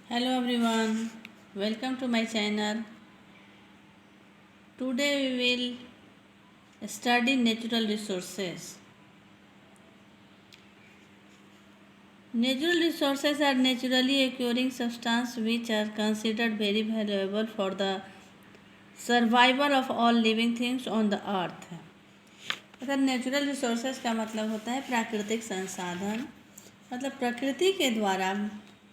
Hello everyone, welcome to my channel. Today we will study natural resources. Natural resources are naturally occurring substances which are considered very valuable for the survival of all living things on the earth. अगर natural resources का मतलब होता है प्राकृतिक संसाधन, मतलब प्रकृति के द्वारा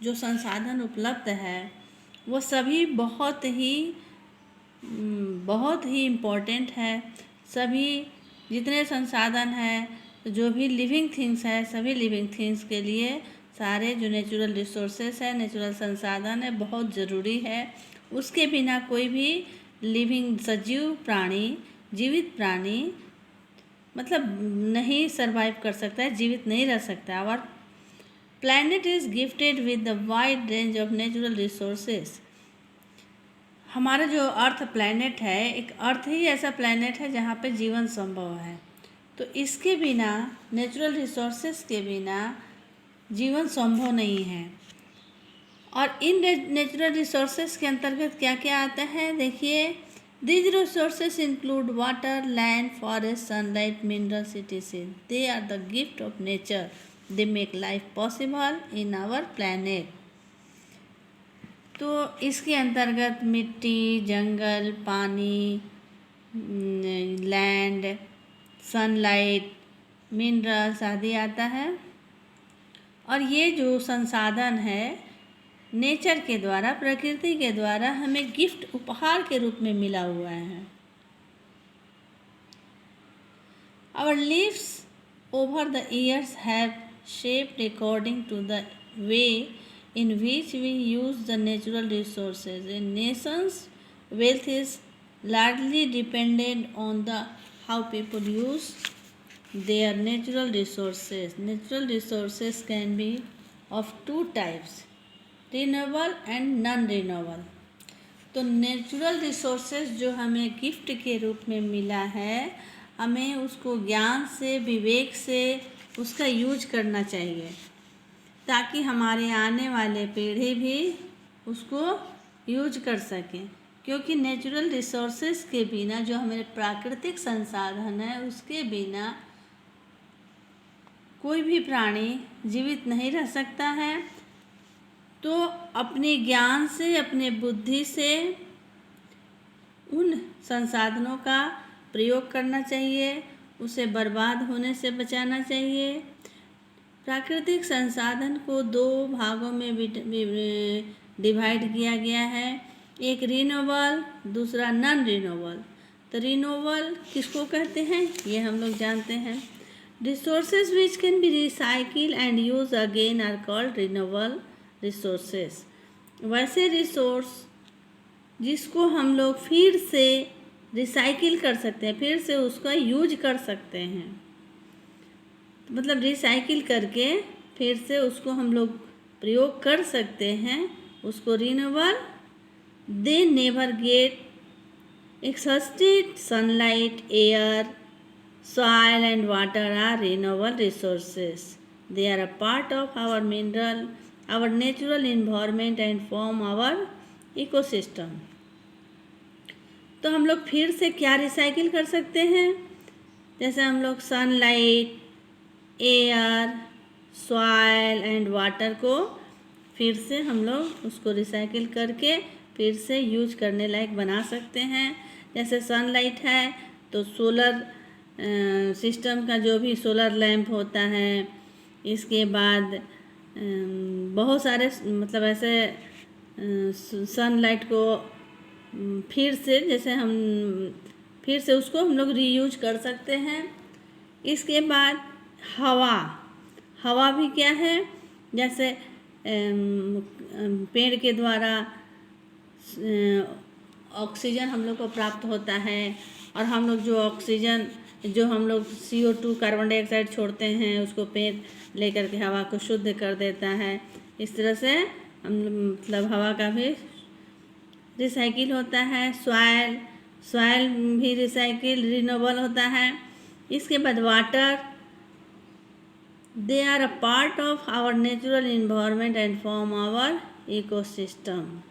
जो संसाधन उपलब्ध है वो सभी बहुत ही इम्पोर्टेंट है। सभी जितने संसाधन हैं, जो भी लिविंग थिंग्स है, सभी लिविंग थिंग्स के लिए सारे जो नेचुरल रिसोर्सेस है, नेचुरल संसाधन है, बहुत ज़रूरी है। उसके बिना कोई भी लिविंग सजीव प्राणी, जीवित प्राणी मतलब नहीं सरवाइव कर सकता है, जीवित नहीं रह सकता। और planet is gifted with the wide range of natural resources. हमारा जो अर्थ प्लैनेट है, एक अर्थ ही ऐसा प्लैनेट है जहाँ पे जीवन संभव है। तो इसके बिना, नेचुरल रिसोर्सेज के बिना जीवन संभव नहीं है। और इन नेचुरल रिसोर्सेज के अंतर्गत क्या क्या आता है, देखिए। These resources include water, land, forest, sunlight, minerals, etc. They are the gift of nature. They make life possible in our planet. तो इसके अंतर्गत मिट्टी, जंगल, पानी, लैंड, सनलाइट, मिनरल्स आदि आता है। और ये जो संसाधन है नेचर के द्वारा, प्रकृति के द्वारा हमें गिफ्ट, उपहार के रूप में मिला हुआ है। Our lives over the years have shaped according to the way in which we use the natural resources. In nations, wealth is largely dependent on the how people use their natural resources. Natural resources can be of two types, renewable and non renewable. तो natural resources जो हमें gift के रूप में मिला है, हमें उसको ज्ञान से, विवेक से उसका यूज करना चाहिए, ताकि हमारे आने वाले पीढ़ी भी उसको यूज कर सकें। क्योंकि नेचुरल रिसोर्सेज के बिना, जो हमारे प्राकृतिक संसाधन है, उसके बिना कोई भी प्राणी जीवित नहीं रह सकता है। तो अपने ज्ञान से, अपने बुद्धि से उन संसाधनों का प्रयोग करना चाहिए, उसे बर्बाद होने से बचाना चाहिए। प्राकृतिक संसाधन को दो भागों में डिवाइड किया गया है, एक रिन्यूएबल, दूसरा नॉन रिन्यूएबल। तो रिन्यूएबल किसको कहते हैं, ये हम लोग जानते हैं। Resources which can be recycle and use again are called renewable resources. वैसे रिसोर्स जिसको हम लोग फिर से रिसाइकिल कर सकते हैं, फिर से उसका यूज कर सकते हैं, मतलब रिसाइकिल करके फिर से उसको हम लोग प्रयोग कर सकते हैं, उसको renewable. They never get exhausted. Sunlight, air, soil and water are renewable resources. They are a part of our mineral, our natural environment and form our ecosystem. तो हम लोग फिर से क्या रिसाइकिल कर सकते हैं, जैसे हम लोग sunlight, air, soil and water को फिर से हम लोग उसको रिसाइकिल करके फिर से यूज करने लायक बना सकते हैं। जैसे सनलाइट है तो सोलर सिस्टम का जो भी सोलर लैंप होता है, इसके बाद बहुत सारे मतलब ऐसे सनलाइट को फिर से, जैसे हम फिर से उसको हम लोग रीयूज कर सकते हैं। इसके बाद हवा भी क्या है, जैसे पेड़ के द्वारा ऑक्सीजन हम लोग को प्राप्त होता है, और हम लोग जो ऑक्सीजन, जो हम लोग CO2 कार्बन डाइऑक्साइड छोड़ते हैं, उसको पेड़ लेकर के हवा को शुद्ध कर देता है। इस तरह से हम मतलब हवा का भी रिसाइकिल होता है। सॉइल भी रिसाइकिल, रिन्यूएबल होता है। इसके बाद water, they are a part of our natural environment and form our ecosystem.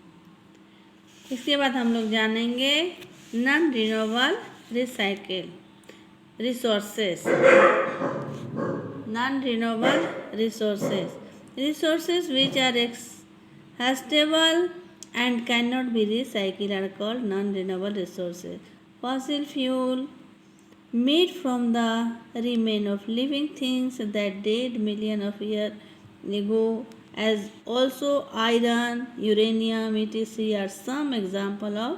इसके बाद हम लोग जानेंगे non renewable recycle resources. Non renewable resources which are exhaustible and cannot be recycled are called non-renewable resources. Fossil fuel made from the remains of living things that died millions of years ago, as also iron, uranium, etc. are some example of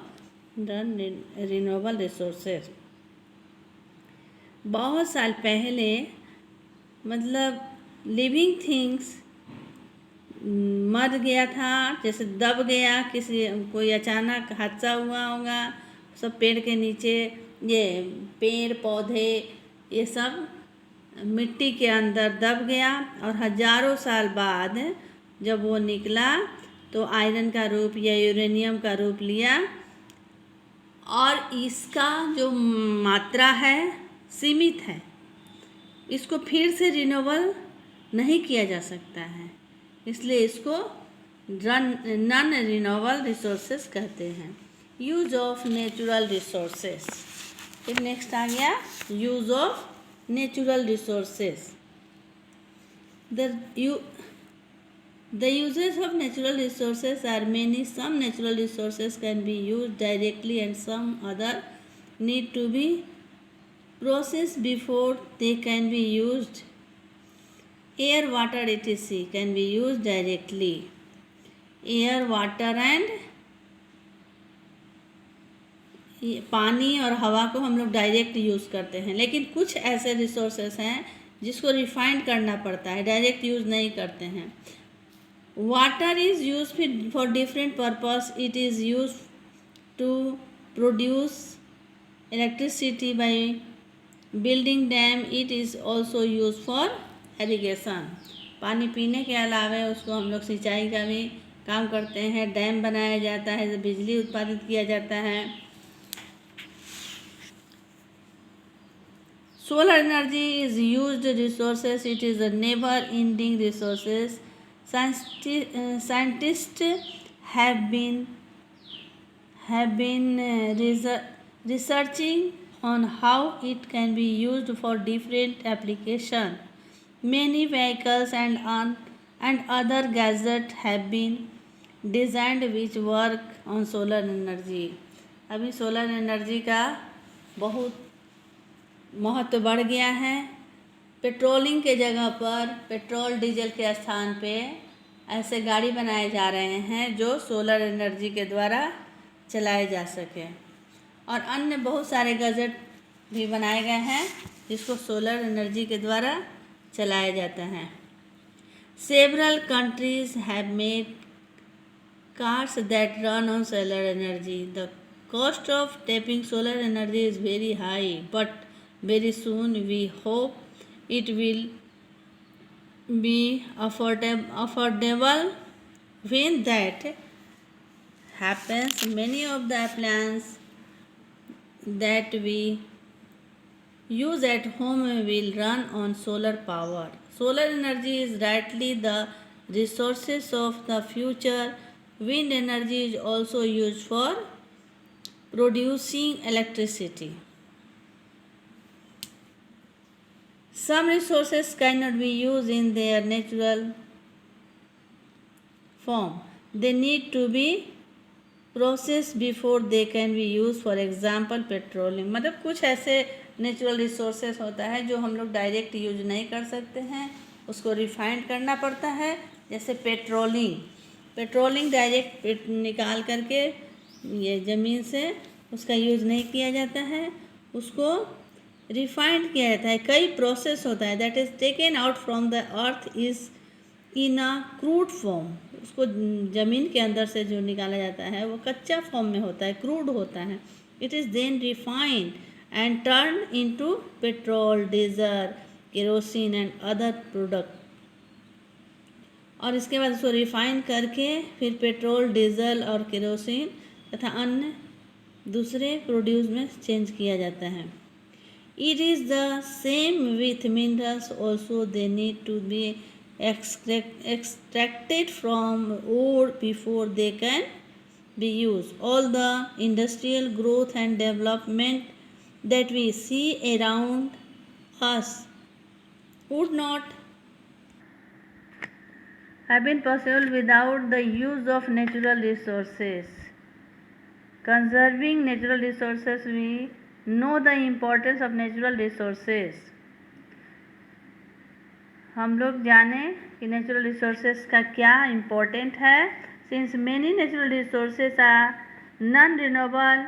non-renewable resources. बहुत साल पहले मतलब living things मर गया था, जैसे दब गया, कोई अचानक हादसा हुआ होगा, सब पेड़ के नीचे ये पेड़ पौधे ये सब मिट्टी के अंदर दब गया और हजारों साल बाद जब वो निकला तो आयरन का रूप या यूरेनियम का रूप लिया और इसका जो मात्रा है सीमित है, इसको फिर से रिन्यूएबल नहीं किया जा सकता है, इसलिए इसको नॉन रिन्यूएबल रिसोर्सेस कहते हैं। Use of natural resources. फिर नेक्स्ट आ गया use of natural resources. The uses of natural resources are many. Some natural resources can be used directly and some other need to be processed before they can be used. Air, water, etc. can be used directly. Air, water and पानी और हवा को हम लोग direct use करते हैं, लेकिन कुछ ऐसे रिसोर्सेस हैं जिसको रिफाइंड करना पड़ता है, डायरेक्ट यूज़ नहीं करते हैं। Water is use for different purpose. It is use to produce electricity by building dam. It is also use for irrigation. पानी पीने के अलावा उसको हम लोग सिंचाई का भी काम करते हैं। डैम बनाया जाता है, बिजली उत्पादित किया जाता है। Solar energy is used resources. It is a never-ending resources. Scientists have been researching on how it can be used for different applications. Many vehicles and other gadgets have been designed which work on solar energy. अभी solar energy का बहुत महत्व बढ़ गया है। Patrolling के जगह पर पेट्रोल डीजल के स्थान पे ऐसे गाड़ी बनाए जा रहे हैं जो सोलर एनर्जी के द्वारा चलाए जा सके, और अन्य बहुत सारे गैजेट भी बनाए गए हैं जिसको सोलर एनर्जी के द्वारा चलाया जाता है। Several countries have made cars that run on solar energy. The cost of tapping solar energy is very high, but very soon we hope it will be affordable. When that happens, many of the appliances that we use at home will run on solar power. Solar energy is rightly the resources of the future. Wind energy is also used for producing electricity. Some resources cannot be used in their natural form. They need to be processed before they can be used. For example, petroleum. मतलब कुछ ऐसे natural resources होता है जो हम लोग direct use नहीं कर सकते हैं, उसको रिफाइंड करना पड़ता है। जैसे पेट्रोलिंग डायरेक्ट निकाल करके ये ज़मीन से उसका यूज नहीं किया जाता है, उसको रिफाइंड किया जाता है। कई प्रोसेस होता है that is taken out from the earth is in a crude form. उसको ज़मीन के अंदर से जो निकाला जाता है वो कच्चा फॉर्म में होता है, क्रूड होता है। It is then refined and turn into petrol, diesel, kerosene and other product. और इसके बाद उसको रिफाइन करके फिर पेट्रोल, डीजल और केरोसिन तथा अन्य दूसरे प्रोड्यूस में चेंज किया जाता है। It is the same with minerals also. They need to be extracted from ore before they can be used. All the industrial growth and development that we see around us would not have been possible without the use of natural resources. Conserving natural resources, we know the importance of natural resources. हम लोग जाने कि natural resources का क्या important है. Since many natural resources are non renewable,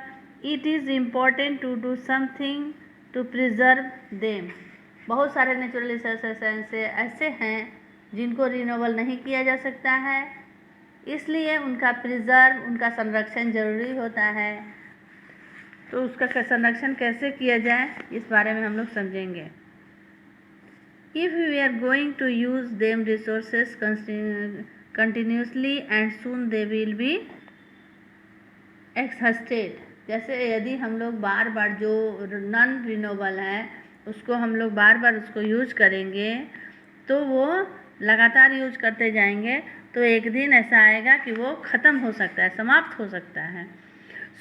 it is important to do something to preserve them. बहुत सारे natural resources ऐसे हैं जिनको रिन्यूएबल नहीं किया जा सकता है, इसलिए उनका प्रिजर्व, उनका संरक्षण जरूरी होता है. तो उसका संरक्षण कैसे किया जाए, इस बारे में हम लोग समझेंगे. If we are going to use them resources continuously and soon they will be exhausted. जैसे यदि हम लोग बार बार जो नॉन रिन्यूएबल है उसको हम लोग बार बार उसको यूज करेंगे तो वो लगातार यूज करते जाएंगे तो एक दिन ऐसा आएगा कि वो ख़त्म हो सकता है, समाप्त हो सकता है.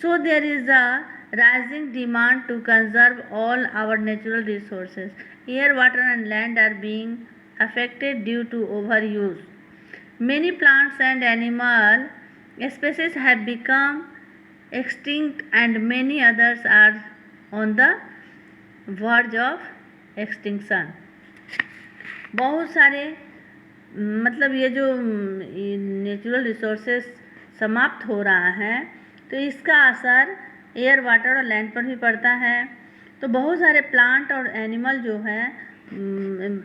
So there is a rising demand to conserve all our natural resources. Air, water and land are being affected due to overuse. Many plants and animal species have become extinct and many others are on the verge of extinction. बहुत सारे मतलब ये जो natural resources समाप्त हो रहा है तो इसका असर एयर, वाटर और लैंड पर भी पड़ता है. तो बहुत सारे प्लांट और एनिमल जो हैं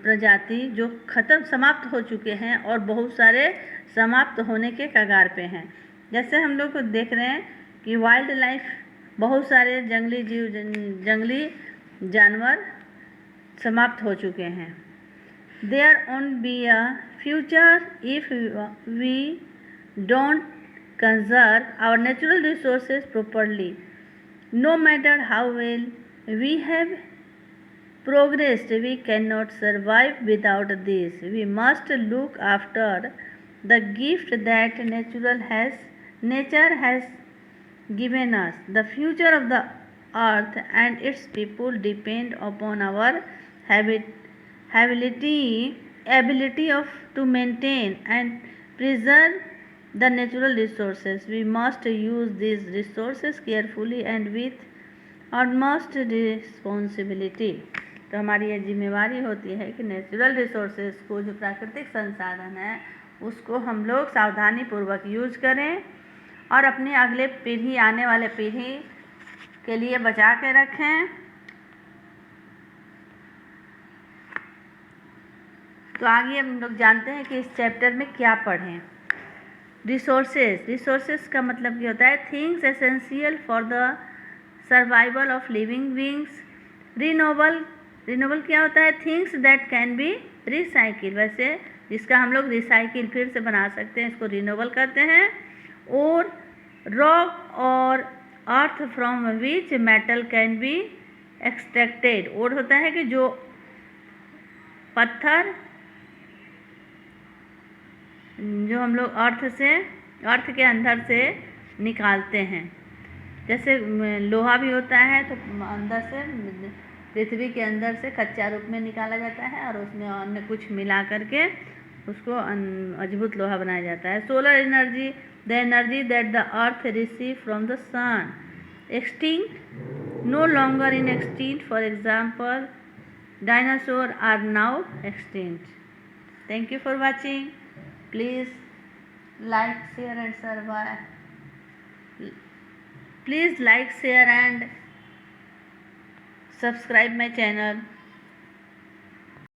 प्रजाति जो समाप्त हो चुके हैं और बहुत सारे समाप्त होने के कगार पे हैं. जैसे हम लोग देख रहे हैं कि वाइल्ड लाइफ, बहुत सारे जंगली जीव, जंगली जानवर समाप्त हो चुके हैं. There won't be a future if we don't conserve our natural resources properly. No matter how well we have progressed, we cannot survive without this. We must look after the gift that nature has given us. The future of the earth and its people depend upon our ability to maintain and preserve the natural resources. We must use these resources carefully and with utmost responsibility. तो हमारी ये जिम्मेवारी होती है कि natural resources को, जो प्राकृतिक संसाधन है, उसको हम लोग सावधानी पूर्वक यूज करें और अपनी अगले पीढ़ी, आने वाले पीढ़ी के लिए बचा के रखें. तो आगे हम लोग जानते हैं कि इस चैप्टर में क्या पढ़ें. रिसोर्सेज का मतलब क्या होता है? Things essential for the survival of living beings. Renewable क्या होता है? Things that can be recycle. वैसे जिसका हम लोग रिसाइकिल फिर से बना सकते हैं, इसको रिन्यूएबल कहते हैं. और रॉक और earth from which metal can be extracted. और होता है कि जो पत्थर जो हम लोग अर्थ के अंदर से निकालते हैं. जैसे लोहा भी होता है तो अंदर से, पृथ्वी के अंदर से कच्चा रूप में निकाला जाता है और उसमें अन्य कुछ मिला करके उसको मजबूत लोहा बनाया जाता है. Solar energy, the energy that the earth receive from the sun. Extinct, no longer in extinct. For example, dinosaur are now extinct. Thank you for watching. Please like, share and subscribe my channel.